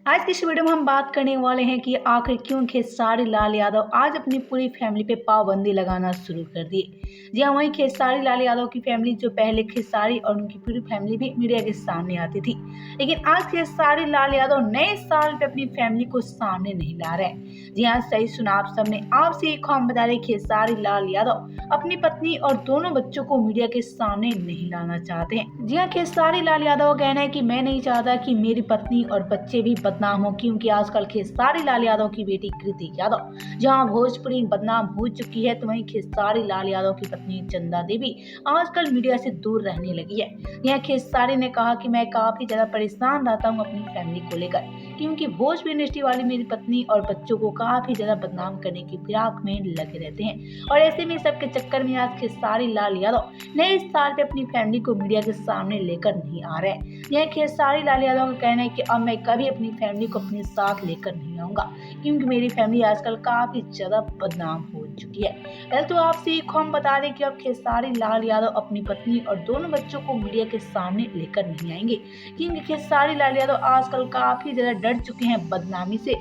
आज की इस वीडियो में हम बात करने वाले हैं कि आखिर क्यों खेसारी लाल यादव आज अपनी पूरी फैमिली पे पाबंदी लगाना शुरू कर दिए। जी हाँ, वहीं खेसारी लाल यादव की फैमिली जो पहले खेसारी और उनकी पूरी फैमिली भी मीडिया के सामने आती थी, लेकिन आज खेसारी लाल यादव नए साल पे अपनी फैमिली को सामने नहीं ला रहे। जी हाँ, सही सुना आप सबने। आपसे एक हम बता रहे, खेसारी लाल यादव अपनी पत्नी और दोनों बच्चों को मीडिया के सामने नहीं लाना चाहते हैं। जी हाँ, खेसारी लाल यादव का कहना है कि मैं नहीं चाहता कि मेरी पत्नी और बच्चे भी बदनाम हो, क्योंकि आजकल खेसारी लाल यादव की बेटी कृति यादव जहां भोजपुरी बदनाम हो चुकी है, तो वहीं खेसारी लाल यादव की पत्नी चंदा देवी आजकल मीडिया से दूर रहने लगी है। यह खेसारी ने कहा कि मैं काफी ज्यादा परेशान रहता हूँ अपनी फैमिली को लेकर, क्योंकि भोजपुरी इंडस्ट्री वाली मेरी पत्नी और बच्चों को काफी ज्यादा बदनाम करने की फिराक में लगे रहते हैं, और ऐसे में सबके चक्कर में आज खेसारी लाल यादव नए साल पे अपनी फैमिली को मीडिया के सामने लेकर नहीं आ रहे हैं। यह खेसारी लाल यादव का कहना है कि अब मैं कभी अपनी फैमिली को अपने साथ लेकर नहीं आऊंगा, क्योंकि मेरी फैमिली आजकल काफी ज्यादा बदनाम हो चुकी है। पहले तो आपसे एक हम बता दें कि अब खेसारी लाल यादव अपनी पत्नी और दोनों बच्चों को मीडिया के सामने लेकर नहीं आएंगे, क्योंकि खेसारी लाल यादव आजकल काफी ज्यादा डर चुके हैं बदनामी से।